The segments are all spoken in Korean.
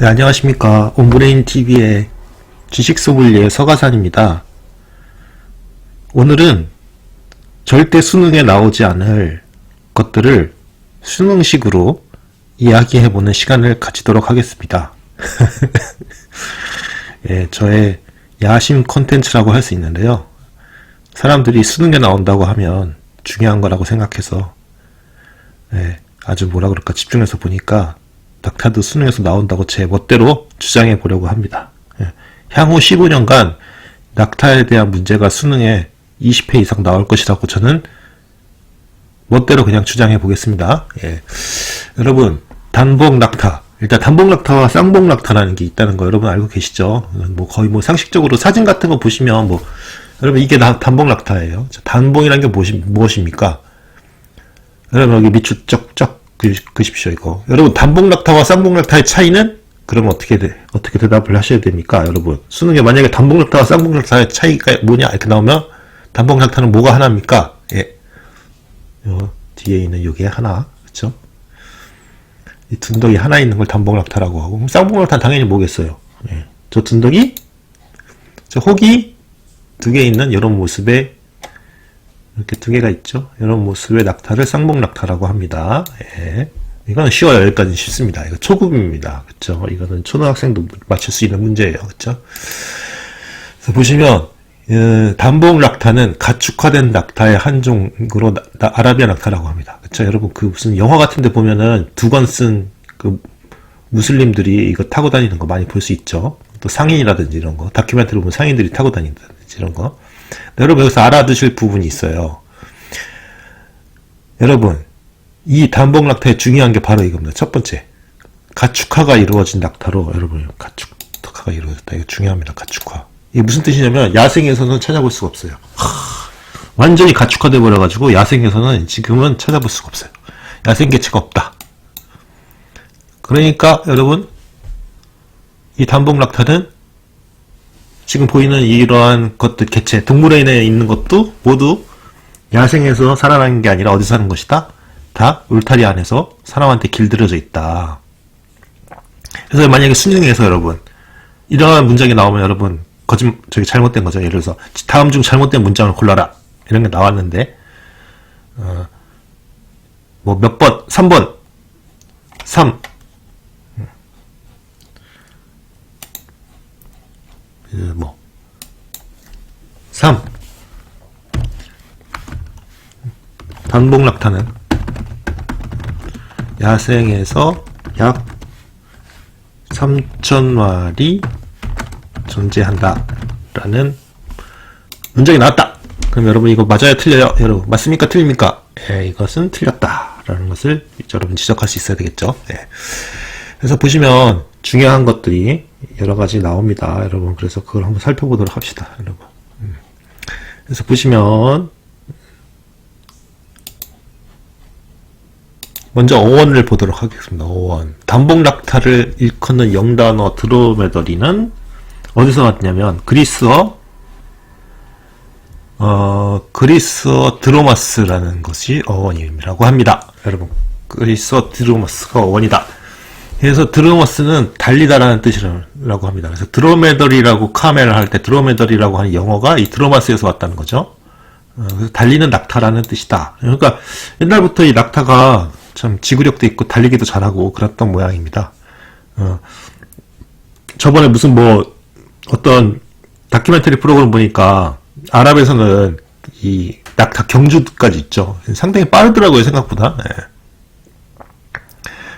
네, 안녕하십니까. 온브레인TV의 지식소믈리에 서가산입니다. 오늘은 절대 수능에 나오지 않을 것들을 수능식으로 이야기해보는 시간을 가지도록 하겠습니다. 예, 저의 야심 콘텐츠라고 할 수 있는데요. 사람들이 수능에 나온다고 하면 중요한 거라고 생각해서 아주 뭐라 그럴까 집중해서 보니까 낙타도 수능에서 나온다고 제 멋대로 주장해 보려고 합니다. 향후 15년간 낙타에 대한 문제가 수능에 20회 이상 나올 것이라고 저는 멋대로 그냥 주장해 보겠습니다. 여러분, 단복 낙타. 일단 단복 낙타와 쌍복 낙타라는 게 있다는 거 여러분 알고 계시죠? 뭐 거의 뭐 상식적으로 사진 같은 거 보시면 뭐 여러분 이게 단복 낙타예요. 단복이라는 게 무엇입니까? 여러분 여기 밑줄 쩍쩍 그십시오 이거. 여러분 단복 낙타와 쌍복 낙타의 차이는 그러면 어떻게 대답을 하셔야 됩니까? 여러분 수능에 만약에 단복 낙타와 쌍복 낙타의 차이가 뭐냐 이렇게 나오면 단복 낙타는 뭐가 하나입니까? 요 뒤에 있는 요게 하나, 그렇죠? 이 둔덕이 하나 있는 걸 단복 낙타라고 하고, 그럼 쌍복 낙타는 당연히 뭐겠어요? 저 둔덕이, 저 혹이 두 개 있는 이런 모습의 이렇게 두 개가 있죠. 이런 모습의 낙타를 쌍복 낙타라고 합니다. 이거는 쉬워요. 여기까지는 쉽습니다. 이거 초급입니다. 그쵸? 이거는 초등학생도 맞출 수 있는 문제예요. 그쵸? 그래서 보시면, 단복 낙타는 가축화된 낙타의 한 종으로 아라비아 낙타라고 합니다. 그쵸? 여러분, 그 무슨 영화 같은 데 보면은 두건 쓴 그 무슬림들이 이거 타고 다니는 거 많이 볼 수 있죠. 또 상인이라든지 이런 거. 다큐멘터리 보면 상인들이 타고 다닌다든지 이런 거. 여러분 여기서 알아두실 부분이 있어요. 여러분 이 단복 낙타의 중요한 게 바로 이겁니다. 첫 번째, 가축화가 이루어진 낙타로 여러분 가축화가 이루어졌다. 이거 중요합니다. 가축화. 이게 무슨 뜻이냐면 야생에서는 찾아볼 수가 없어요. 완전히 가축화돼 버려가지고 야생에서는 지금은 찾아볼 수가 없어요. 야생 개체가 없다. 그러니까 여러분 이 단복 낙타는 지금 보이는 이러한 것들, 개체, 동물원에 있는 것도 모두 야생에서 살아나는 게 아니라 어디서 사는 것이다? 다 울타리 안에서 사람한테 길들여져 있다. 그래서 만약에 수능에서 여러분, 이러한 문장이 나오면 여러분, 저기 잘못된 거죠. 예를 들어서, 다음 중 잘못된 문장을 골라라. 이런 게 나왔는데, 뭐 몇 번? 3번. 3. 뭐 3. 단복 낙타는 야생에서 약 3,000마리 존재한다 라는 문장이 나왔다. 그럼 여러분 이거 맞아요? 틀려요? 여러분 맞습니까? 틀립니까? 이것은 틀렸다 라는 것을 여러분 지적할 수 있어야 되겠죠. 그래서 보시면 중요한 것들이 여러 가지 나옵니다. 여러분 그래서 그걸 한번 살펴보도록 합시다. 여러분 그래서 보시면 먼저 어원을 보도록 하겠습니다. 어원. 단복 낙타를 일컫는 영단어 드로메더리는 어디서 왔냐면 그리스어 드로마스라는 것이 어원이라고 합니다. 여러분 그리스어 드로마스가 어원이다. 그래서 드로머스는 달리다라는 뜻이라고 합니다. 그래서 드로메더리라고 카멜을 할 때 드로메더리라고 하는 영어가 이 드로마스에서 왔다는 거죠. 그래서 달리는 낙타라는 뜻이다. 그러니까 옛날부터 이 낙타가 참 지구력도 있고 달리기도 잘하고 그랬던 모양입니다. 저번에 무슨 뭐 어떤 다큐멘터리 프로그램 보니까 아랍에서는 이 낙타 경주까지 있죠. 상당히 빠르더라고요, 생각보다.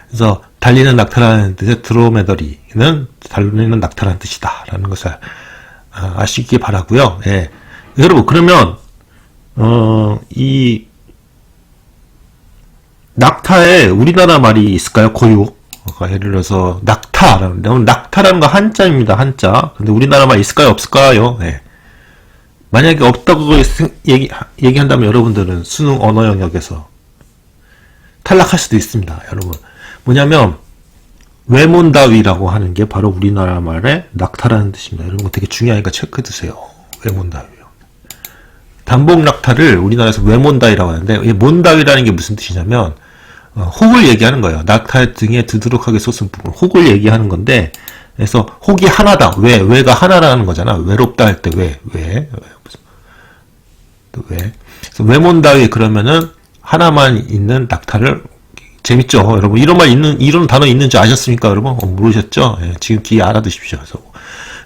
그래서 달리는 낙타라는 뜻의 드로메더리는 달리는 낙타라는 뜻이다 라는 것을 아시기 바라고요. 여러분 그러면 이 낙타에 우리나라 말이 있을까요? 고유. 예를 들어서 낙타라는 거 한자입니다. 한자. 근데 우리나라 말 있을까요? 없을까요? 만약에 없다고 얘기한다면 여러분들은 수능 언어 영역에서 탈락할 수도 있습니다. 여러분 뭐냐면 외몬다위라고 하는 게 바로 우리나라 말의 낙타라는 뜻입니다. 이런 거 되게 중요하니까 체크해 두세요. 외몬다위요. 단복 낙타를 우리나라에서 외몬다위라고 하는데 이 몬다위라는 게 무슨 뜻이냐면 혹을 얘기하는 거예요. 낙타의 등에 두드럭하게 솟은 부분, 혹을 얘기하는 건데, 그래서 혹이 하나다. 왜가 하나라는 거잖아. 외롭다 할 때 왜. 그래서 외몬다위 그러면은 하나만 있는 낙타를, 재밌죠? 여러분, 이런 단어 있는 줄 아셨습니까? 여러분? 모르셨죠? 예, 지금 귀에 알아두십시오.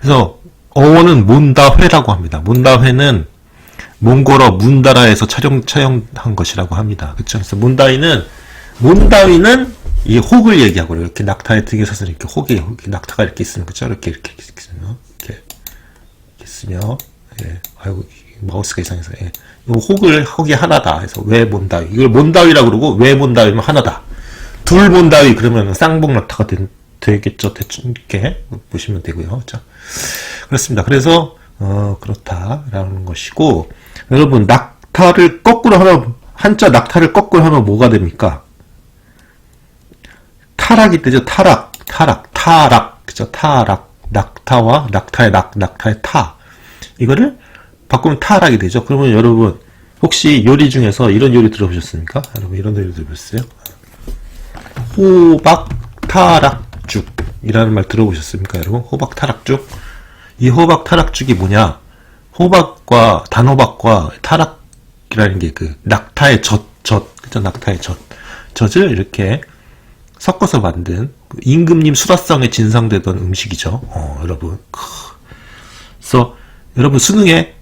그래서 어원은 몬다회라고 합니다. 몬다회는 몽골어 문다라에서 차용한 것이라고 합니다. 그쵸? 그래서 몬다위는 이 혹을 얘기하고, 이렇게 낙타의 등에 서서 이렇게 이렇게 낙타가 이렇게 있으면, 그쵸? 이렇게 있으면, 이렇게 있으면, 예. 아이고, 마우스가 이상해서, 예. 혹이 하나다 해서 왜 몬다위. 이걸 몬다위라고 그러고, 왜 몬다위면 하나다. 둘 몬다위 그러면 쌍봉 낙타가 되겠죠. 대충 이렇게 보시면 되고요. 그렇죠? 그렇습니다. 그래서 그렇다라는 것이고, 여러분 낙타를 거꾸로 하면, 한자 낙타를 거꾸로 하면 뭐가 됩니까? 타락이 되죠. 타락. 그죠? 타락. 낙타와 낙타의 타. 이거를 바꾸면 타락이 되죠. 그러면 여러분 혹시 요리 중에서 이런 요리 들어보셨습니까? 여러분 이런 요리 들어보셨어요? 호박타락죽이라는 말 들어보셨습니까? 여러분 호박타락죽. 이 호박타락죽이 뭐냐? 단호박과 타락이라는 게 그 낙타의 그죠? 낙타의 젖을 이렇게 섞어서 만든 임금님 수라상에 진상되던 음식이죠. 여러분. 그래서 여러분 수능에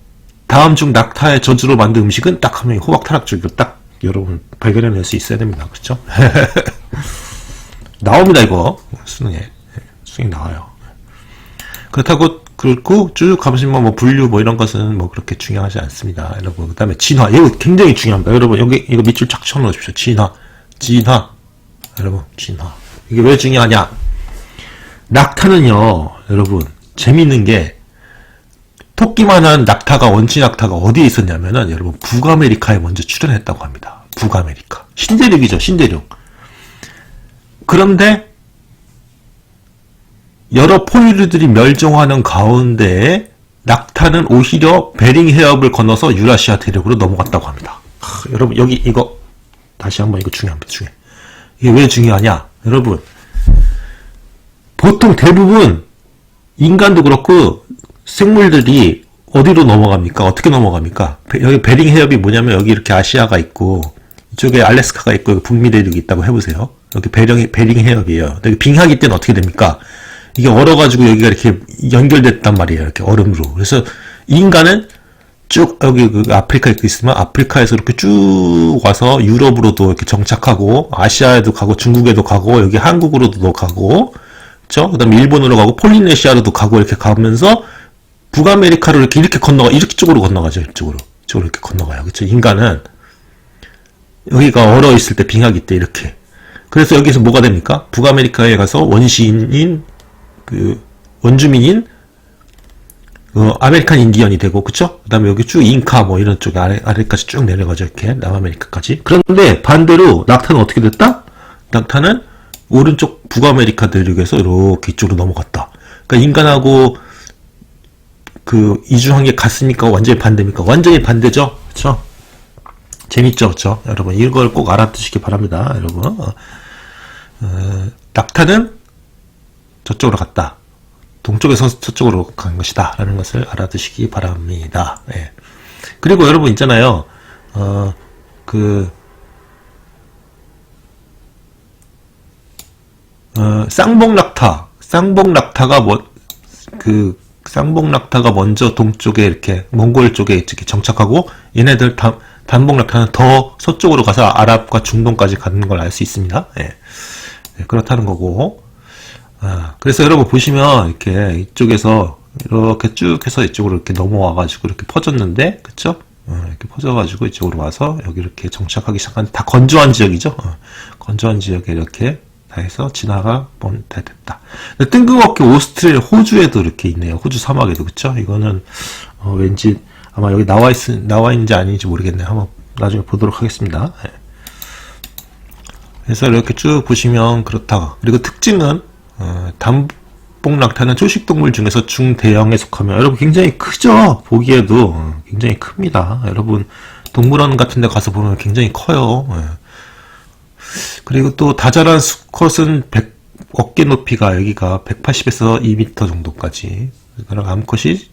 다음 중 낙타의 젖으로 만든 음식은 딱 하면 호박타락죽이로 딱 여러분 발견해낼 수 있어야 됩니다. 그렇죠? 나옵니다. 이거 수능에 나와요. 그렇고 쭉 가보시면 뭐 분류 뭐 이런 것은 뭐 그렇게 중요하지 않습니다. 여러분 그다음에 진화 이거 굉장히 중요합니다. 여러분 여기 이거 밑줄 쫙 쳐놓으십시오. 진화 여러분 진화 이게 왜 중요하냐? 낙타는요 여러분 재밌는 게 토끼만한 낙타가 원치 낙타가 어디에 있었냐면은 여러분 북아메리카에 먼저 출현했다고 합니다. 북아메리카 신대륙이죠. 신대륙. 그런데 여러 포유류들이 멸종하는 가운데 낙타는 오히려 베링 해협을 건너서 유라시아 대륙으로 넘어갔다고 합니다. 여러분 여기 이거 다시 한번 이거 중요합니다. 이게 왜 중요하냐? 여러분 보통 대부분 인간도 그렇고 생물들이 어디로 넘어갑니까? 어떻게 넘어갑니까? 여기 베링 해협이 뭐냐면 여기 이렇게 아시아가 있고 이쪽에 알래스카가 있고 북미 대륙이 있다고 해보세요. 여기 베링 해협이에요. 여기 빙하기 때는 어떻게 됩니까? 이게 얼어가지고 여기가 이렇게 연결됐단 말이에요. 이렇게 얼음으로. 그래서 인간은 쭉 여기 그 아프리카에 이렇게 있으면 아프리카에서 이렇게 쭉 와서 유럽으로도 이렇게 정착하고 아시아에도 가고 중국에도 가고 여기 한국으로도 가고 그렇죠? 그다음에 일본으로 가고 폴리네시아로도 가고 이렇게 가면서 북아메리카로 이렇게 건너가 이렇게 쪽으로 건너가죠. 이쪽으로 이렇게 건너가요. 그렇죠? 인간은 여기가 얼어 있을 때 빙하기 때 이렇게. 그래서 여기서 뭐가 됩니까? 북아메리카에 가서 원시인인 원주민인 아메리칸 인디언이 되고 그쵸? 그 다음에 여기 쭉 잉카 뭐 이런 쪽에 아래까지 쭉 내려가죠. 이렇게 남아메리카까지. 그런데 반대로 낙타는 어떻게 됐다? 낙타는 오른쪽 북아메리카 대륙에서 이렇게 이쪽으로 넘어갔다. 그러니까 인간하고 이주한 게 같습니까? 완전히 반대입니까? 완전히 반대죠. 그쵸? 재밌죠? 그쵸? 여러분 이걸 꼭 알아두시기 바랍니다. 여러분 낙타는 저쪽으로 갔다. 동쪽에서 서쪽으로 간 것이다. 라는 것을 알아두시기 바랍니다. 예. 그리고 여러분 있잖아요. 쌍봉낙타. 쌍봉낙타가 먼저 동쪽에 이렇게, 몽골 쪽에 이렇게 정착하고, 얘네들 단봉낙타는 더 서쪽으로 가서 아랍과 중동까지 가는 걸 알 수 있습니다. 예. 네, 그렇다는 거고. 그래서 여러분 보시면 이렇게 이쪽에서 이렇게 쭉 해서 이쪽으로 이렇게 넘어와가지고 이렇게 퍼졌는데, 그쵸? 이렇게 퍼져가지고 이쪽으로 와서 여기 이렇게 정착하기 시작하는데 다 건조한 지역이죠? 건조한 지역에 이렇게 다 해서 진화가 다 됐다. 뜬금없게 오스트레일리아, 호주에도 이렇게 있네요. 호주 사막에도, 그쵸? 이거는, 왠지 아마 여기 나와 있는지 아닌지 모르겠네요. 한번 나중에 보도록 하겠습니다. 네. 그래서 이렇게 쭉 보시면 그렇다. 그리고 특징은, 단봉낙타는 초식동물 중에서 중대형에 속하며 여러분 굉장히 크죠? 보기에도 굉장히 큽니다. 여러분 동물원 같은 데 가서 보면 굉장히 커요. 그리고 또 다자란 수컷은 어깨 높이가 여기가 180에서 2m 정도까지. 그러니까 암컷이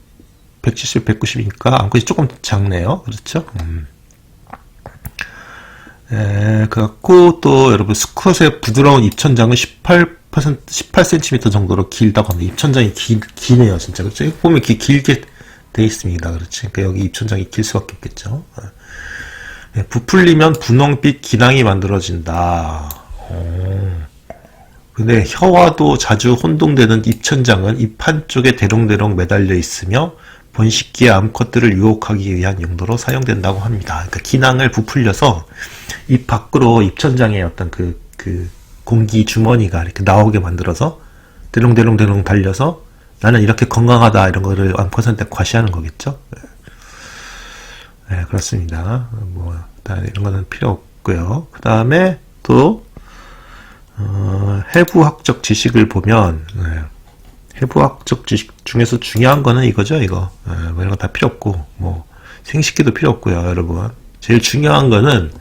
170, 190이니까 암컷이 조금 작네요. 그렇죠? 그래갖고 또 여러분 수컷의 부드러운 입천장은 18cm 정도로 길다고 합니다. 입천장이 기네요, 진짜. 그렇죠? 이거 보면 이렇게 길게 돼 있습니다. 그렇지? 그러니까 여기 입천장이 길 수밖에 없겠죠. 부풀리면 분홍빛 기낭이 만들어진다. 근데 혀와도 자주 혼동되는 입천장은 입 한쪽에 대롱대롱 매달려 있으며 번식기의 암컷들을 유혹하기 위한 용도로 사용된다고 합니다. 그러니까 기낭을 부풀려서 입 밖으로 입천장에 어떤 그 공기 주머니가 이렇게 나오게 만들어서 대롱대롱 달려서 나는 이렇게 건강하다 이런 거를 암컷한테 과시하는 거겠죠. 네, 그렇습니다. 뭐 이런 거는 필요 없고요. 그 다음에 또 해부학적 지식을 보면 해부학적 지식 중에서 중요한 거는 이거죠. 이거 뭐 이런 거 다 필요 없고 뭐 생식기도 필요 없고요. 여러분 제일 중요한 거는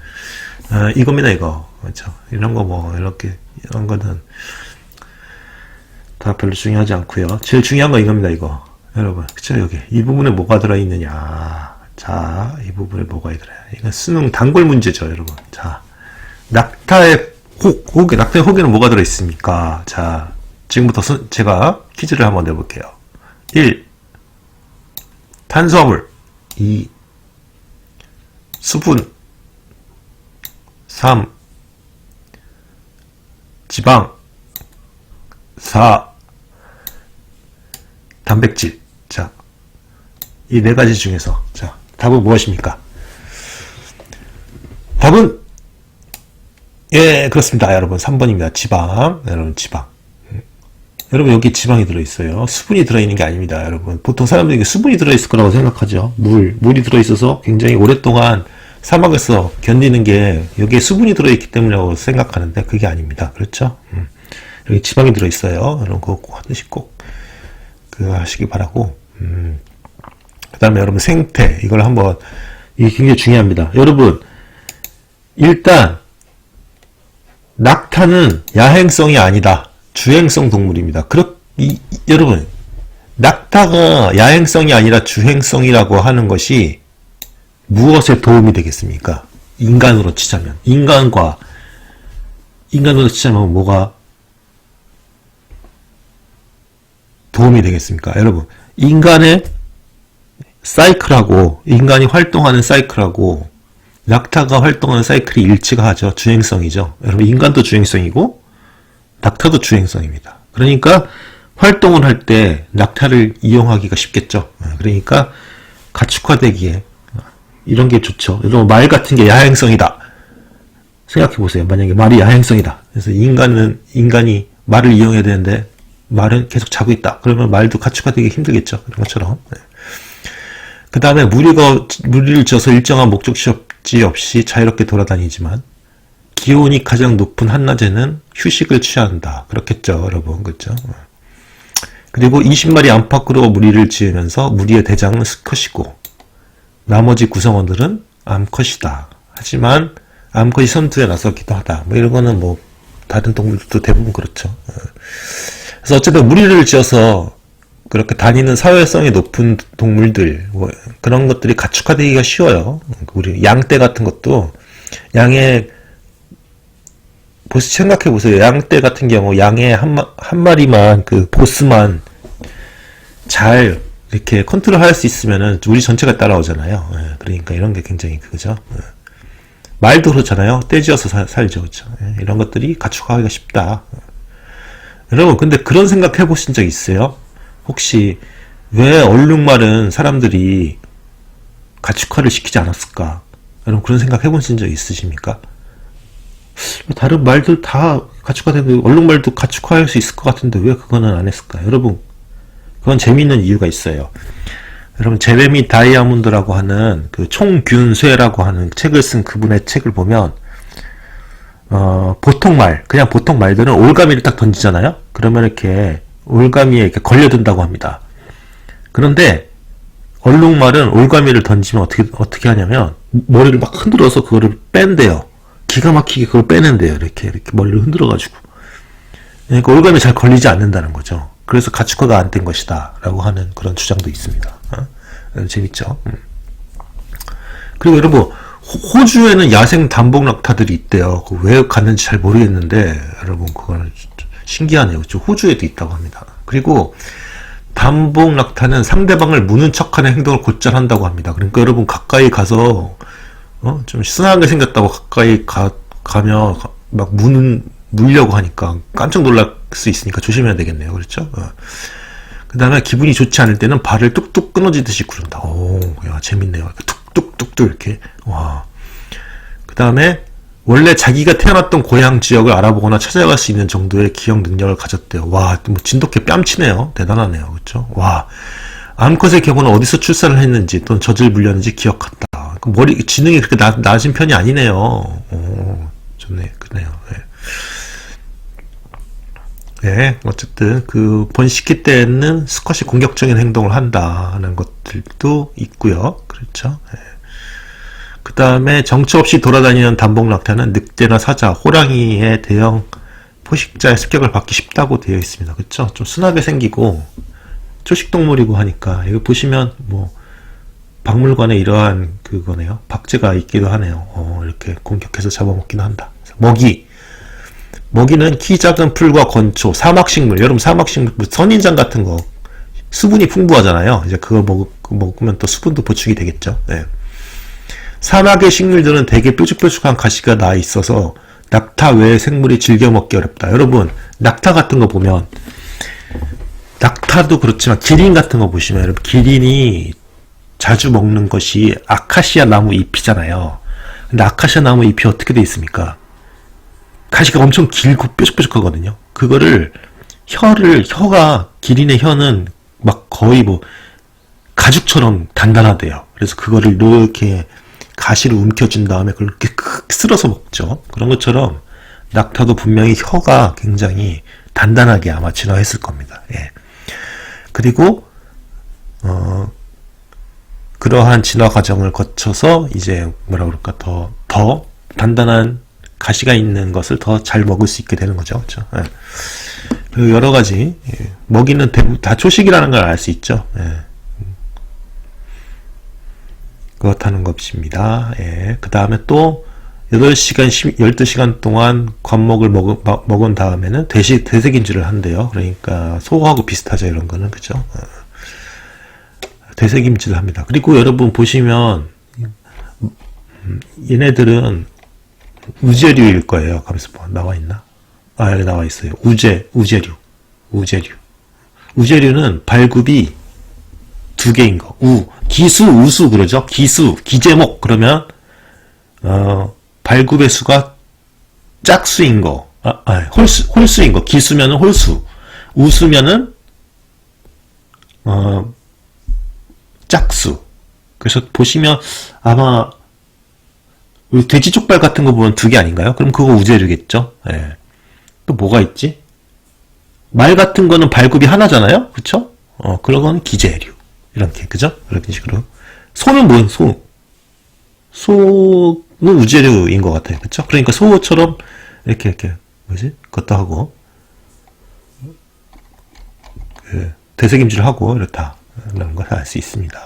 이겁니다. 이거 그렇죠. 이런 거 뭐 이렇게 이런 거는 다 별로 중요하지 않고요. 제일 중요한 건 이겁니다. 이거 여러분 그쵸. 여기 이 부분에 뭐가 들어있느냐. 자, 이 부분에 뭐가 들어요. 이건 수능 단골 문제죠. 여러분. 자, 낙타의 낙타의 혹에는 뭐가 들어있습니까? 자, 지금부터 제가 퀴즈를 한번 내볼게요. 1. 탄수화물. 2. 수분. 3. 지방. 4. 단백질. 자, 이 네 가지 중에서, 자, 답은 무엇입니까? 답은, 예, 그렇습니다. 여러분. 3번입니다. 지방. 여러분, 지방. 여러분, 여기 지방이 들어있어요. 수분이 들어있는 게 아닙니다. 여러분. 보통 사람들이 수분이 들어있을 거라고 생각하죠. 물이 들어있어서 굉장히 오랫동안 사막에서 견디는 게 여기에 수분이 들어있기 때문이라고 생각하는데 그게 아닙니다. 그렇죠? 여기 지방이 들어있어요. 여러분, 그거 꼭 하시기 바라고. 그 다음에 여러분 생태 이걸 한번 이게 굉장히 중요합니다. 여러분 일단 낙타는 야행성이 아니다. 주행성 동물입니다. 여러분 낙타가 야행성이 아니라 주행성이라고 하는 것이 무엇에 도움이 되겠습니까? 인간으로 치자면 인간으로 치자면 뭐가 도움이 되겠습니까? 여러분 인간의 사이클하고 인간이 활동하는 사이클하고 낙타가 활동하는 사이클이 일치가 하죠. 주행성이죠. 여러분 인간도 주행성이고 낙타도 주행성입니다. 그러니까 활동을 할 때 낙타를 이용하기가 쉽겠죠. 그러니까 가축화되기에 이런 게 좋죠. 여러분 말 같은 게 야행성이다. 생각해 보세요. 만약에 말이 야행성이다. 그래서 인간이 말을 이용해야 되는데 말은 계속 자고 있다. 그러면 말도 가축화되기 힘들겠죠. 그런 것처럼. 그 다음에 무리를 지어서 일정한 목적지 없이 자유롭게 돌아다니지만 기온이 가장 높은 한낮에는 휴식을 취한다. 그렇겠죠, 여러분. 그렇죠? 그리고 20마리 안팎으로 무리를 지으면서 무리의 대장은 수컷이고 나머지 구성원들은 암컷이다. 하지만 암컷이 선두에 나서기도 하다. 뭐 이런 거는 뭐 다른 동물들도 대부분 그렇죠. 그래서 어쨌든 무리를 지어서 그렇게 다니는 사회성이 높은 동물들, 뭐 그런 것들이 가축화되기가 쉬워요. 우리 양떼 같은 것도 생각해 보세요. 양떼 같은 경우 양의 한 마리만 그 보스만 잘 이렇게 컨트롤할 수 있으면은 우리 전체가 따라오잖아요. 그러니까 이런 게 굉장히 그거죠. 말도 그렇잖아요. 떼지어서 살죠, 그렇죠. 이런 것들이 가축화하기가 쉽다. 여러분, 근데 그런 생각 해보신 적 있어요? 혹시 왜 얼룩말은 사람들이 가축화를 시키지 않았을까? 여러분 그런 생각 해보신 적 있으십니까? 다른 말들 다 가축화되는데 얼룩말도 가축화할 수 있을 것 같은데 왜 그거는 안 했을까? 여러분 그건 재미있는 이유가 있어요. 여러분 제레미 다이아몬드라고 하는 그 총균쇠라고 하는 책을 쓴 그분의 책을 보면 그냥 보통 말들은 올가미를 딱 던지잖아요. 그러면 이렇게 올가미에 이렇게 걸려든다고 합니다. 그런데 얼룩말은 올가미를 던지면 어떻게 하냐면 머리를 막 흔들어서 그거를 뺀대요. 기가 막히게 그걸 빼낸대요. 이렇게 머리를 흔들어가지고. 그러니까 올감이 잘 걸리지 않는다는 거죠. 그래서 가축화가 안 된 것이다 라고 하는 그런 주장도 있습니다. 재밌죠. 그리고 여러분, 호주에는 야생 단복 낙타들이 있대요. 왜 갔는지 잘 모르겠는데 여러분, 그거는 신기하네요. 호주에도 있다고 합니다. 그리고 단복 낙타는 상대방을 무는 척하는 행동을 곧잘 한다고 합니다. 그러니까 여러분, 가까이 가서 좀 순하게 생겼다고 가까이 가면 막 물려고 하니까 깜짝 놀랄 수 있으니까 조심해야 되겠네요. 그렇죠? 그 다음에 기분이 좋지 않을 때는 발을 뚝뚝 끊어지듯이 구른다. 오, 야, 재밌네요. 뚝뚝뚝뚝 이렇게. 와. 그 다음에 원래 자기가 태어났던 고향 지역을 알아보거나 찾아갈 수 있는 정도의 기억 능력을 가졌대요. 와, 뭐 진돗개 뺨치네요. 대단하네요. 그렇죠? 와. 암컷의 경우는 어디서 출산을 했는지 또는 젖을 물렸는지 기억한다. 머리 지능이 그렇게 낮은 편이 아니네요. 오, 좋네, 그네요. 네, 어쨌든 그 번식기 때는 수컷이 공격적인 행동을 한다는 것들도 있고요. 그렇죠. 그 다음에 정처 없이 돌아다니는 단복 낙타는 늑대나 사자, 호랑이의 대형 포식자의 습격을 받기 쉽다고 되어 있습니다. 그렇죠? 좀 순하게 생기고 초식동물이고 하니까 여기 보시면 뭐 박물관에 이러한 그거네요. 박제가 있기도 하네요. 이렇게 공격해서 잡아먹기도 한다. 먹이는 키 작은 풀과 건초, 사막식물, 여러분 사막식물, 선인장 같은 거 수분이 풍부하잖아요. 이제 그걸 먹으면 또 수분도 보충이 되겠죠. 네. 사막의 식물들은 대개 뾰족뾰족한 가시가 나 있어서 낙타 외의 생물이 즐겨 먹기 어렵다. 여러분, 낙타 같은 거 보면 낙타도 그렇지만 기린 같은 거 보시면 여러분, 기린이 자주 먹는 것이 아카시아 나무 잎이잖아요. 근데 아카시아 나무 잎이 어떻게 돼 있습니까? 가시가 엄청 길고 뾰족뾰족하거든요. 그거를 기린의 혀는 막 거의 뭐 가죽처럼 단단하대요. 그래서 그거를 이렇게 가시를 움켜준 다음에 그걸 이렇게 쓸어서 먹죠. 그런 것처럼 낙타도 분명히 혀가 굉장히 단단하게 아마 진화했을 겁니다. 예. 그리고 그러한 진화 과정을 거쳐서 이제 뭐라 그럴까 더 단단한 가시가 있는 것을 더 잘 먹을 수 있게 되는 거죠. 그렇죠? 예. 그 여러 가지 먹이는 대부분 다 초식이라는 걸 알 수 있죠. 예. 그렇다는 것입니다. 예. 그 다음에 또 8시간, 12시간 동안 관목을 먹은 다음에는 되새김질을 한대요. 그러니까 소하고 비슷하죠. 이런 거는. 그죠? 되새김질을 합니다. 그리고 여러분 보시면 얘네들은 우제류일 거예요. 가면서 나와 있나? 여기 나와 있어요. 우제류. 우제류는 발굽이 2개인 거. 기수, 우수 그러죠. 기제목 그러면 발굽의 수가 짝수인 거. 홀수인 거. 기수면은 홀수. 우수면은 짝수. 그래서 보시면 아마 우리 돼지 족발 같은 거 보면 2개 아닌가요? 그럼 그거 우제류겠죠? 예. 또 뭐가 있지? 말 같은 거는 발굽이 하나잖아요? 그쵸? 그런 건 기제류. 이렇게, 그죠? 이런 식으로. 소는 뭐예요? 소는 우제류인 것 같아요. 그쵸? 그러니까 소처럼, 이렇게, 그것도 하고, 되새김질 하고, 이렇다. 라는 걸 알 수 있습니다.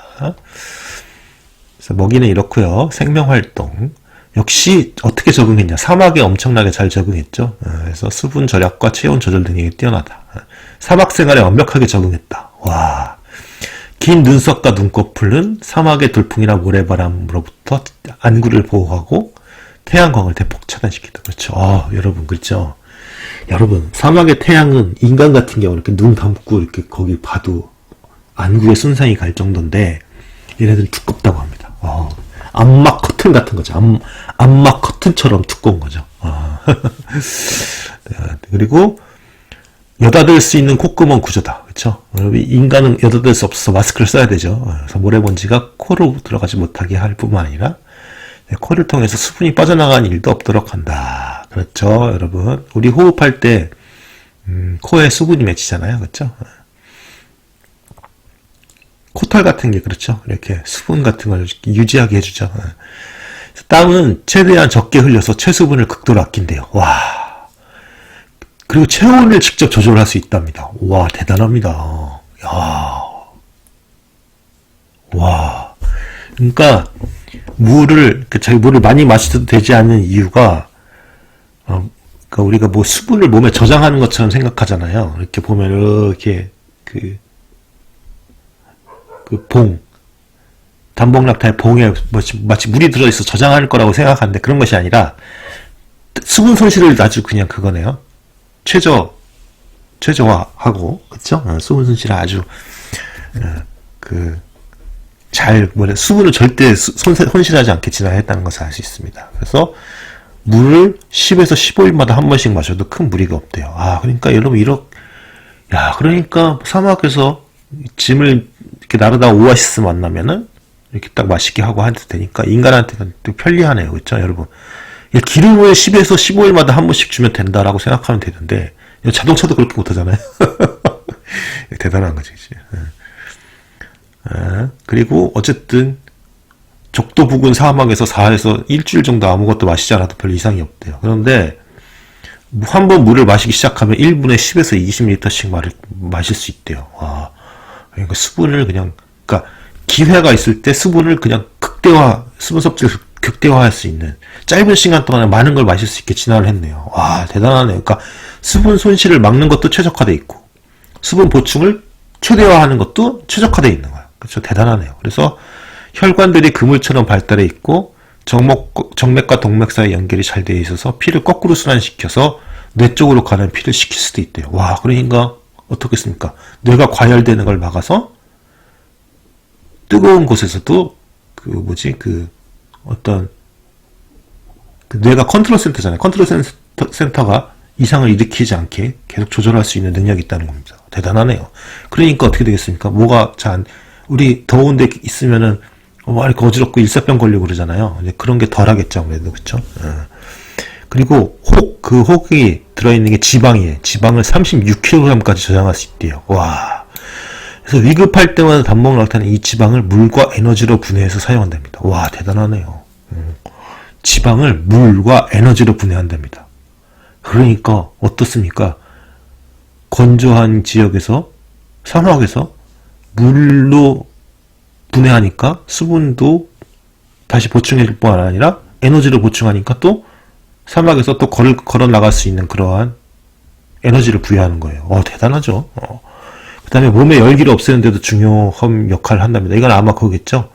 그래서 먹이는 이렇고요. 생명활동. 역시 어떻게 적응했냐. 사막에 엄청나게 잘 적응했죠. 그래서 수분 절약과 체온 조절 등이 뛰어나다. 사막 생활에 완벽하게 적응했다. 와. 긴 눈썹과 눈꺼풀은 사막의 돌풍이나 모래바람으로부터 안구를 보호하고 태양광을 대폭 차단시킨다. 그렇죠. 여러분, 그렇죠. 여러분, 사막의 태양은 인간 같은 경우 이렇게 눈 감고 이렇게 거기 봐도 안구에 손상이 갈 정도인데 얘네들은 두껍다고 합니다. 암막 커튼 같은 거죠. 암막 커튼처럼 두꺼운 거죠. 그리고 여닫을 수 있는 콧구멍 구조다. 그렇죠? 인간은 여닫을 수 없어서 마스크를 써야 되죠. 그래서 모래먼지가 코로 들어가지 못하게 할 뿐만 아니라 코를 통해서 수분이 빠져나가는 일도 없도록 한다. 그렇죠, 여러분. 우리 호흡할 때 코에 수분이 맺히잖아요. 그렇죠? 코털 같은 게 그렇죠. 이렇게 수분 같은 걸 유지하게 해주죠. 땀은 최대한 적게 흘려서 체수분을 극도로 아낀대요. 와. 그리고 체온을 직접 조절할 수 있답니다. 와, 대단합니다. 야. 와. 그러니까 저희 물을 많이 마셔도 되지 않는 이유가, 그러니까 우리가 뭐 수분을 몸에 저장하는 것처럼 생각하잖아요. 이렇게 보면 이렇게 단봉락타의 봉에 마치 물이 들어있어 저장할 거라고 생각하는데 그런 것이 아니라 수분 손실을 아주 그냥 그거네요. 최저화하고, 그쵸? 수분 손실을 아주, 수분을 절대 손실하지 않게 진화했다는 것을 알 수 있습니다. 그래서 물을 10에서 15일마다 한 번씩 마셔도 큰 무리가 없대요. 그러니까 여러분, 그러니까 사막에서 짐을 이렇게 나르다 오아시스 만나면은 이렇게 딱 맛있게 하고 해도 되니까 인간한테는 또 편리하네요. 그렇죠, 여러분? 기름을 10에서 15일마다 한 번씩 주면 된다라고 생각하면 되는데 자동차도 그렇게 못하잖아요. 대단한 거지. 그리고 어쨌든 적도 부근 사막에서 4에서 일주일 정도 아무것도 마시지 않아도 별 이상이 없대요. 그런데 한 번 물을 마시기 시작하면 1분에 10에서 20리터씩 마실 수 있대요. 와, 그러니까 그러니까 기회가 있을 때 수분 섭취를 극대화할 수 있는 짧은 시간 동안에 많은 걸 마실 수 있게 진화를 했네요. 와, 대단하네요. 그러니까 수분 손실을 막는 것도 최적화되어 있고 수분 보충을 최대화하는 것도 최적화되어 있는 거예요. 그렇죠? 대단하네요. 그래서 혈관들이 그물처럼 발달해 있고 정맥과 동맥 사이 연결이 잘 되어 있어서 피를 거꾸로 순환시켜서 뇌 쪽으로 가는 피를 시킬 수도 있대요. 와, 그러니까 어떻겠습니까? 뇌가 과열되는 걸 막아서 뜨거운 곳에서도 뇌가 컨트롤 센터잖아요. 컨트롤 센터가 이상을 일으키지 않게 계속 조절할 수 있는 능력이 있다는 겁니다. 대단하네요. 그러니까 어떻게 되겠습니까? 우리 더운 데 있으면은 이렇게 어지럽고 일사병 걸리고 그러잖아요. 그런 게 덜 하겠죠, 아무래도. 그쵸? 그리고 혹이 들어있는 게 지방이에요. 지방을 36kg까지 저장할 수 있대요. 와. 그래서 위급할 때마다 단봉락타는 이 지방을 물과 에너지로 분해해서 사용한답니다. 와, 대단하네요. 지방을 물과 에너지로 분해한답니다. 그러니까 어떻습니까? 건조한 지역에서, 사막에서 물로 분해하니까 수분도 다시 보충해줄 뿐 아니라 에너지를 보충하니까 또 사막에서 또 걸어 나갈 수 있는 그러한 에너지를 부여하는 거예요. 대단하죠. 그 다음에 몸의 열기를 없애는데도 중요한 역할을 한답니다. 이건 아마 그거겠죠?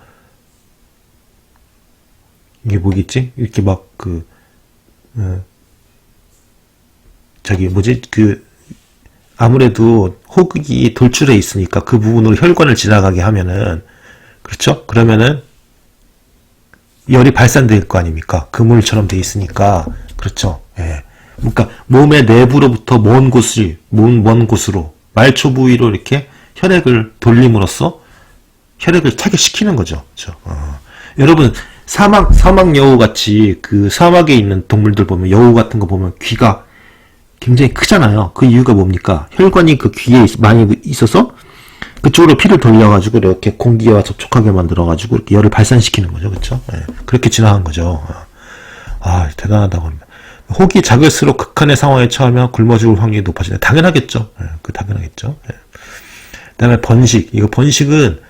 이게 뭐겠지? 이렇게 아무래도 호흡이 돌출해 있으니까 그 부분으로 혈관을 지나가게 하면은, 그렇죠? 그러면은 열이 발산될 거 아닙니까? 그물처럼 돼 있으니까. 그렇죠? 예. 그러니까 몸의 내부로부터 먼 곳으로 말초 부위로 이렇게 혈액을 돌림으로써 혈액을 타격시키는 거죠. 그렇죠? 여러분, 사막 여우 같이 사막에 있는 동물들 보면, 여우 같은 거 보면 귀가 굉장히 크잖아요. 그 이유가 뭡니까? 혈관이 그 귀에 많이 있어서 그쪽으로 피를 돌려가지고 이렇게 공기와 접촉하게 만들어가지고 이렇게 열을 발산시키는 거죠. 그렇죠? 예. 그렇게 진화한 거죠. 대단하다고 합니다. 혹이 작을수록 극한의 상황에 처하면 굶어 죽을 확률이 높아지네. 당연하겠죠. 당연하겠죠. 예. 그 다음에 번식. 번식은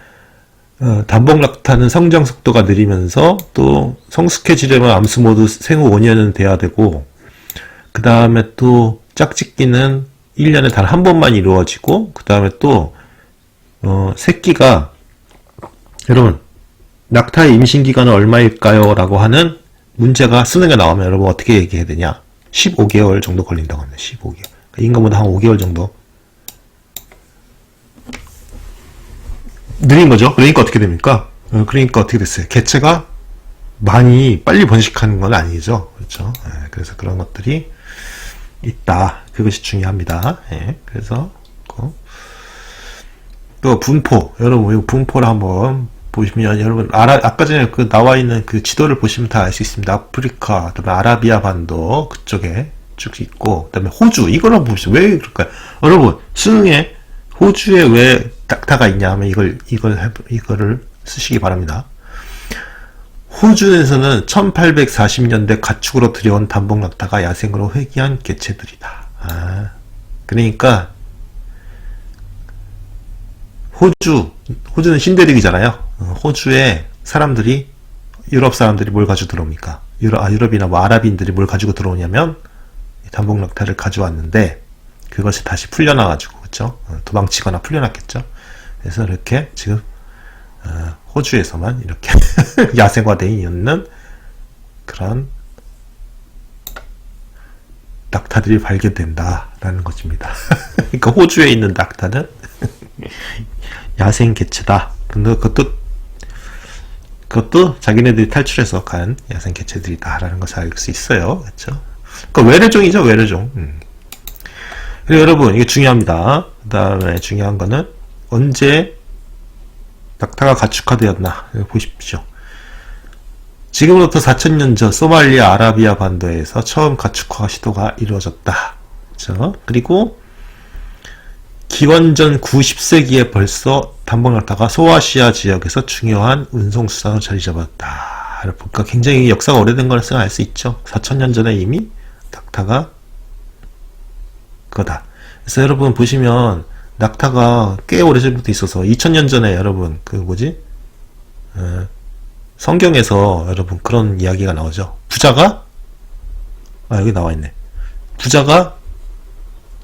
단봉락타는 성장 속도가 느리면서 또 성숙해지려면 암수 모두 생후 5년은 돼야 되고, 그 다음에 또 짝짓기는 1년에 단 한 번만 이루어지고, 그 다음에 또 새끼가, 여러분, 낙타의 임신기간은 얼마일까요? 라고 하는 문제가 쓰는 게 나오면 여러분 어떻게 얘기해야 되냐? 15개월 정도 걸린다고 합니다. 15개월. 그러니까 인간보다 한 5개월 정도 느린 거죠. 그러니까 어떻게 됩니까? 그러니까 어떻게 됐어요? 개체가 많이 빨리 번식하는 건 아니죠. 그렇죠? 그래서 그런 것들이 있다. 그것이 중요합니다. 그래서 또 분포. 여러분, 이 분포를 한번 보시면, 여러분, 아까 전에 나와 있는 그 지도를 보시면 다 알 수 있습니다. 아프리카, 그 다음에 아라비아 반도 그쪽에 쭉 있고, 그 다음에 호주. 이걸 한번 보시죠. 왜 그럴까요? 여러분, 수능에 호주에 왜 낙타가 있냐 하면 이거를 쓰시기 바랍니다. 호주에서는 1840년대 가축으로 들여온 단봉 낙타가 야생으로 회귀한 개체들이다. 그러니까 호주는 신대륙이잖아요. 호주에 사람들이, 유럽 사람들이 뭘 가지고 들어옵니까? 유럽이나 뭐 아랍인들이 뭘 가지고 들어오냐면 단봉 낙타를 가져왔는데, 그것이 다시 풀려나가지고, 그쵸? 도망치거나 풀려났겠죠? 그래서 이렇게 지금 호주에서만 이렇게 야생화되어 있는 그런 낙타들이 발견된다라는 것입니다. 그러니까 호주에 있는 낙타는 야생 개체다. 근데 그것도 자기네들이 탈출해서 간 야생 개체들이다라는 것을 알 수 있어요. 그렇죠? 그러니까 외래종이죠, 외래종. 그리고 여러분, 이게 중요합니다. 그 다음에 중요한 거는 언제 낙타가 가축화되었나 보십시오. 지금으로부터 4000년 전 소말리아 아라비아 반도에서 처음 가축화 시도가 이루어졌다. 그렇죠? 그리고 기원전 90세기에 벌써 단봉 낙타가 소아시아 지역에서 중요한 운송수단으로 자리 잡았다. 그러니까 굉장히 역사가 오래된 것을 알 수 있죠. 4000년 전에 이미 낙타가 그거다. 그래서 여러분 보시면 낙타가 꽤 오래전부터 있어서 2000년 전에 여러분 성경에서 여러분 그런 이야기가 나오죠. 부자가 여기 나와있네. 부자가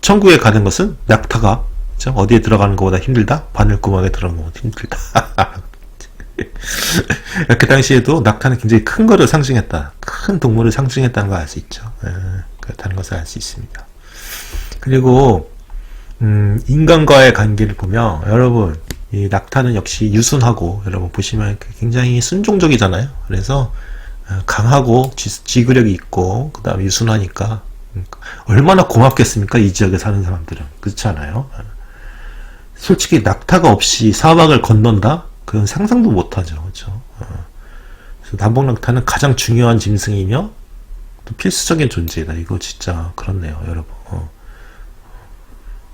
천국에 가는 것은 낙타가, 그렇죠? 어디에 들어가는 것보다 힘들다? 바늘구멍에 들어가는 것보다 힘들다. 그 당시에도 낙타는 굉장히 큰 거를 상징했다. 큰 동물을 상징했다는 걸 알 수 있죠. 그렇다는 것을 알 수 있습니다. 그리고 인간과의 관계를 보면 여러분, 이 낙타는 역시 유순하고, 여러분 보시면 굉장히 순종적이잖아요. 그래서 강하고 지구력이 있고 그 다음에 유순하니까 얼마나 고맙겠습니까? 이 지역에 사는 사람들은. 그렇지 않아요? 솔직히 낙타가 없이 사막을 건넌다? 그건 상상도 못하죠. 그렇죠? 그래서 단봉 낙타는 가장 중요한 짐승이며 또 필수적인 존재다. 이거 진짜 그렇네요, 여러분.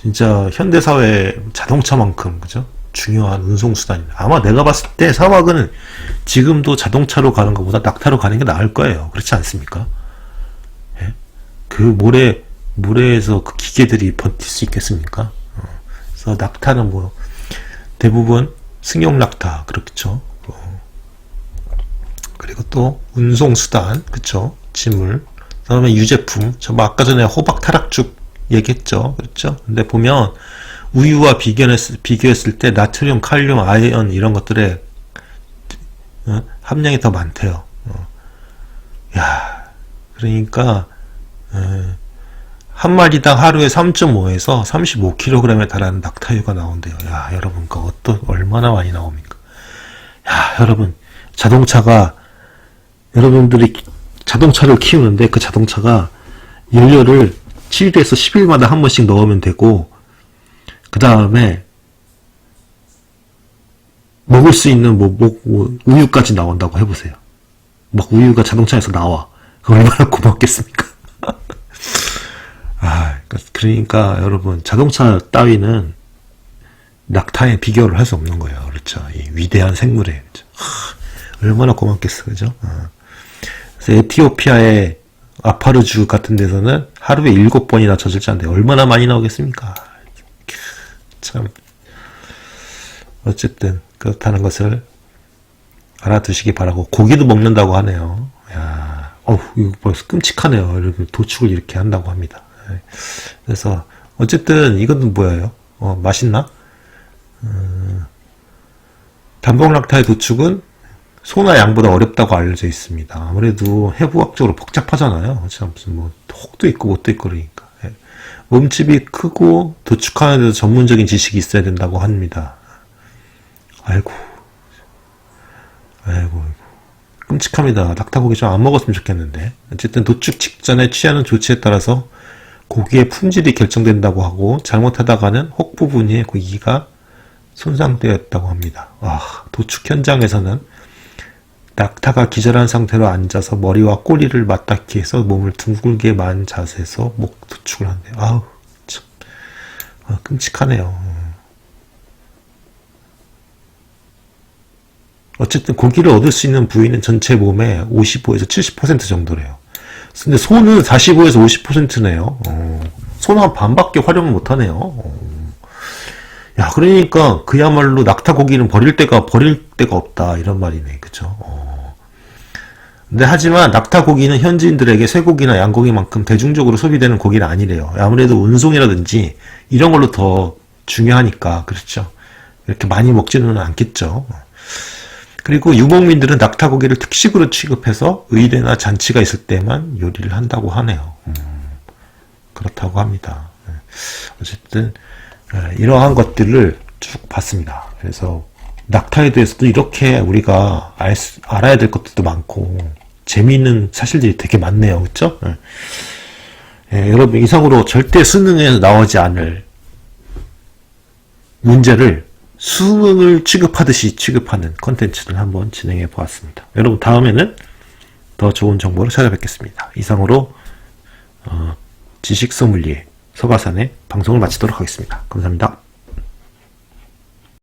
진짜 현대사회 자동차만큼, 그죠? 중요한 운송수단입니다. 아마 내가 봤을 때 사막은 지금도 자동차로 가는 것보다 낙타로 가는 게 나을 거예요. 그렇지 않습니까? 예? 그 모래에서 그 기계들이 버틸 수 있겠습니까? 그래서 낙타는 뭐, 대부분 승용 낙타, 그렇죠? 그리고 또 운송수단, 그쵸? 짐을. 그 다음에 유제품. 저 아까 전에 호박 타락죽 얘기했죠. 그렇죠? 근데 보면 우유와 비교했을 때 나트륨, 칼륨, 아연 이런 것들의 함량이 더 많대요. 그러니까 한 마리당 하루에 3.5에서 35kg에 달하는 낙타유가 나온대요. 여러분 그거 얼마나 많이 나옵니까? 여러분 여러분들이 자동차를 키우는데 그 자동차가 연료를 7일에서 10일마다 한 번씩 넣으면 되고, 그 다음에 먹을 수 있는 우유까지 나온다고 해보세요. 막 우유가 자동차에서 나와. 얼마나 고맙겠습니까? 그러니까 여러분 자동차 따위는 낙타에 비교를 할 수 없는 거예요. 그렇죠? 이 위대한 생물에. 그렇죠? 얼마나 고맙겠어, 그죠? 그래서 에티오피아의 아파르주 같은 데서는 하루에 7번이나 저질자인데 얼마나 많이 나오겠습니까? 참. 어쨌든 그렇다는 것을 알아두시기 바라고. 고기도 먹는다고 하네요. 이거 벌써 끔찍하네요. 이렇게 도축을 이렇게 한다고 합니다. 그래서 어쨌든 이건 뭐예요? 맛있나? 단봉낙타의 도축은 소나 양보다 어렵다고 알려져 있습니다. 아무래도 해부학적으로 복잡하잖아요. 참 무슨 혹도 있고 못도 있고 그러니까. 몸집이 크고 도축하는 데도 전문적인 지식이 있어야 된다고 합니다. 아이고. 끔찍합니다. 낙타고기 좀 안 먹었으면 좋겠는데. 어쨌든 도축 직전에 취하는 조치에 따라서 고기의 품질이 결정된다고 하고, 잘못하다가는 혹 부분의 고기가 손상되었다고 합니다. 도축 현장에서는 낙타가 기절한 상태로 앉아서 머리와 꼬리를 맞닿게 해서 몸을 둥글게 만 자세에서 목 도축을 한대요. 참. 끔찍하네요. 어쨌든 고기를 얻을 수 있는 부위는 전체 몸의 55에서 70% 정도래요. 근데 소는 45에서 50%네요. 소는 한 반밖에 활용을 못하네요. 야, 그러니까 그야말로 낙타 고기는 버릴 데가 없다 이런 말이네, 그쵸? 근데 하지만 낙타 고기는 현지인들에게 쇠고기나 양고기만큼 대중적으로 소비되는 고기는 아니래요. 아무래도 운송이라든지 이런 걸로 더 중요하니까, 그렇죠? 이렇게 많이 먹지는 않겠죠. 그리고 유목민들은 낙타 고기를 특식으로 취급해서 의례나 잔치가 있을 때만 요리를 한다고 하네요. 그렇다고 합니다. 어쨌든 이러한 것들을 쭉 봤습니다. 그래서 낙타에 대해서도 이렇게 우리가 알아야 될 것들도 많고 재미있는 사실들이 되게 많네요. 그렇죠? 여러분 이상으로 절대 수능에서 나오지 않을 문제를 수능을 취급하듯이 취급하는 컨텐츠를 한번 진행해 보았습니다. 여러분 다음에는 더 좋은 정보로 찾아뵙겠습니다. 이상으로 지식 소믈리에 서가산의 방송을 마치도록 하겠습니다. 감사합니다.